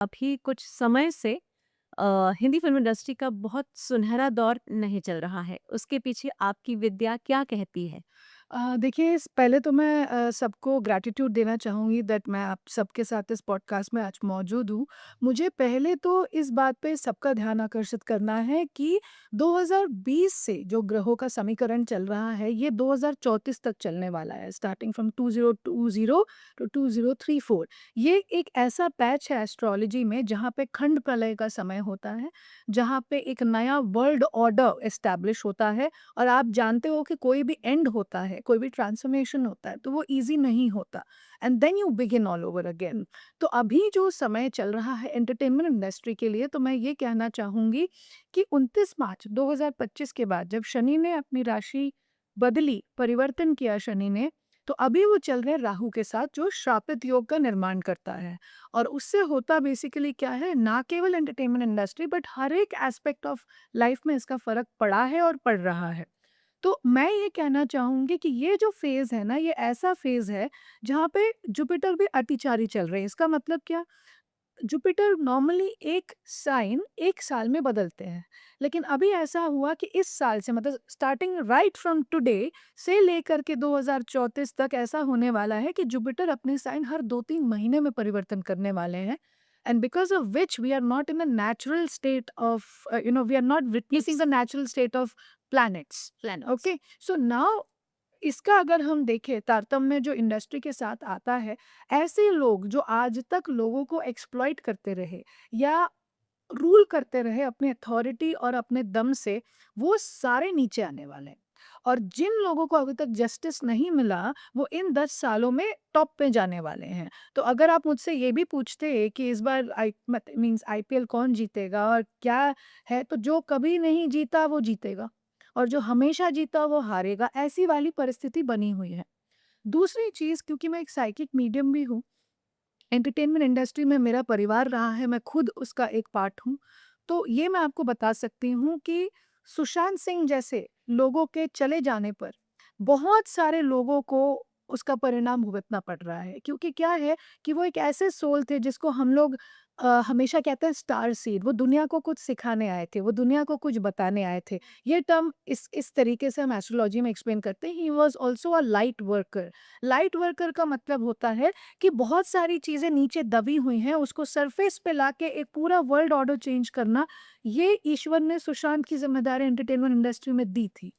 अभी कुछ समय से हिंदी फ़िल्म इंडस्ट्री का बहुत सुनहरा दौर नहीं चल रहा है। उसके पीछे आपकी विद्या क्या कहती है? देखिए पहले तो मैं सबको ग्रैटिट्यूड देना चाहूँगी दैट मैं आप सबके साथ इस पॉडकास्ट में आज मौजूद हूँ। मुझे पहले तो इस बात पे सबका ध्यान आकर्षित करना है कि 2020 से जो ग्रहों का समीकरण चल रहा है ये 2034 तक चलने वाला है, स्टार्टिंग फ्रॉम 2020 टू 2034। ये एक ऐसा पैच है एस्ट्रोलॉजी में जहाँ पे खंड प्रलय का समय होता है, जहाँ पे एक नया वर्ल्ड ऑर्डर एस्टैब्लिश होता है। और आप जानते हो कि कोई भी एंड होता है, कोई भी ट्रांसफॉर्मेशन होता है, तो वो ईज़ी नहीं होता and then you begin all over again. तो अभी जो समय चल रहा है एंटरटेनमेंट इंडस्ट्री के लिए, तो मैं ये कहना चाहूँगी कि 29 मार्च 2025 के बाद जब शनि ने अपनी राशि बदली, परिवर्तन किया शनि ने, तो अभी वो चल रहे हैं राहु के साथ जो श्रापित योग का निर्माण करता है। और उससे होता बेसिकली क्या है, ना केवल एंटरटेनमेंट इंडस्ट्री बट हर एक एस्पेक्ट ऑफ लाइफ में इसका फ़र्क पड़ा है और पड़ रहा है। तो मैं ये कहना चाहूँगी कि ये जो फ़ेज़ है ना, ये ऐसा फ़ेज़ है जहाँ पे जुपिटर भी अतिचारी चल रहे हैं। इसका मतलब क्या? जुपिटर नॉर्मली एक साइन 1 साल में बदलते हैं। लेकिन अभी ऐसा हुआ कि इस साल से मतलब स्टार्टिंग राइट फ्रॉम टुडे से लेकर के 2034 तक ऐसा होने वाला है कि जुपिटर अपने साइन हर 2-3 महीने में परिवर्तन करने वाले हैं। And because of which we are not in a natural state of we are not witnessing the natural state of planets. Planets. Okay? So now इसका अगर हम देखें तारतम्य जो इंडस्ट्री के साथ आता है, ऐसे लोग जो आज तक लोगों को एक्सप्लॉइट करते रहे या रूल करते रहे अपने अथॉरिटी और अपने दम से, वो सारे नीचे आने वाले हैं। और जिन लोगों को अभी तक जस्टिस नहीं मिला, वो इन 10 सालों में टॉप पे जाने वाले हैं। तो अगर आप मुझसे ये भी पूछते कि इस बार आई मत मीन्स आईपीएल कौन जीतेगा और क्या है, तो जो कभी नहीं जीता वो जीतेगा और जो हमेशा जीता वो हारेगा, ऐसी वाली परिस्थिति बनी हुई है। दूसरी चीज़, क्योंकि मैं एक साइकिक मीडियम भी हूँ, एंटरटेनमेंट इंडस्ट्री में मेरा परिवार रहा है, मैं खुद उसका एक पार्ट हूँ। तो ये मैं आपको बता सकती हूँ कि सुशांत सिंह जैसे लोगों के चले जाने पर बहुत सारे लोगों को उसका परिणाम भुगतना पड़ रहा है। क्योंकि क्या है कि वो एक ऐसे सोल थे जिसको हम लोग हमेशा कहते हैं स्टार सीड, वो दुनिया को कुछ सिखाने आए थे, वो दुनिया को कुछ बताने आए थे। ये टर्म इस तरीके से हम एस्ट्रोलॉजी में एक्सप्लेन करते हैं, he was also a light worker. Light worker का मतलब होता है कि बहुत सारी चीज़ें नीचे दबी हुई हैं, उसको सरफेस पे लाके एक पूरा वर्ल्ड ऑर्डर चेंज करना, ये ईश्वर ने सुशांत की ज़िम्मेदारी एंटरटेनमेंट इंडस्ट्री में दी थी।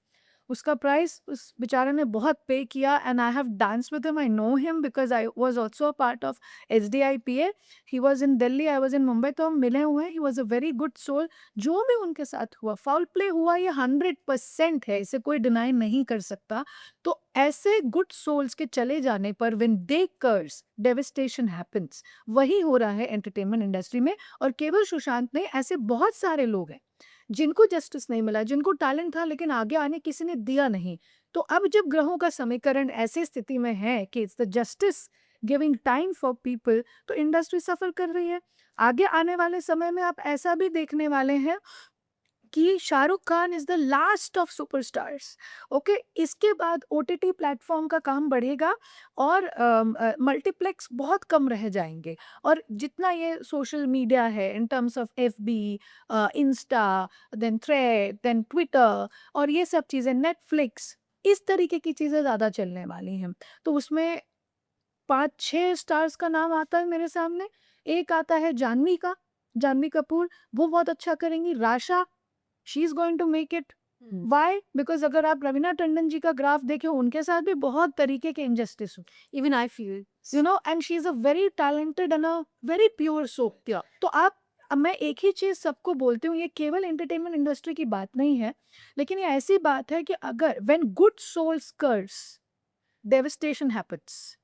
उसका प्राइस उस बेचारे ने बहुत पे किया and I have danced with him, I know him because I was also a part of SDIPA. He was in Delhi, I was in Mumbai, तो हम मिले हुए हैं। He was a very good soul. जो भी उनके साथ हुआ, फाउल प्ले हुआ, ये 100% है, इसे कोई डिनाई नहीं कर सकता। तो ऐसे गुड सोल्स के चले जाने पर when they curse, devastation happens. वही हो रहा है एंटरटेनमेंट इंडस्ट्री में और केवल सुशांत नहीं, ऐसे बहुत सारे लोग हैं जिनको जस्टिस नहीं मिला, जिनको टैलेंट था लेकिन आगे आने किसी ने दिया नहीं। तो अब जब ग्रहों का समीकरण ऐसी स्थिति में है कि it's the justice giving time for people, तो इंडस्ट्री सफ़र कर रही है। आगे आने वाले समय में आप ऐसा भी देखने वाले हैं कि Shahrukh Khan is the last of superstars. Okay, इसके बाद ओटीटी प्लेटफ़ॉर्म का काम बढ़ेगा और मल्टीप्लेक्स बहुत कम रह जाएँगे और जितना ये सोशल मीडिया है in terms of FB, insta, then thread, then Twitter और ये सब चीज़ें, नेटफ्लिक्स, इस तरीके की चीज़ें ज़्यादा चलने वाली हैं। तो उसमें 5-6 स्टार्स का नाम आता है मेरे सामने। एक आता है जाह्नवी का, जाह्नवी कपूर, वो बहुत अच्छा करेंगी। Rasha, she is going to make it. हुँ। व्हाई? बिकॉज़ अगर आप रवीना टंडन जी का ग्राफ देखें, उनके साथ भी बहुत तरीके के इनजस्टिस हुए। Even I feel and she is a very talented and a very pure soul. Pure. तो आप अब मैं एक ही चीज़ सबको बोलती हूँ, ये केवल एंटरटेनमेंट इंडस्ट्री की बात नहीं है, लेकिन ये ऐसी बात है कि अगर when good souls curse, devastation happens.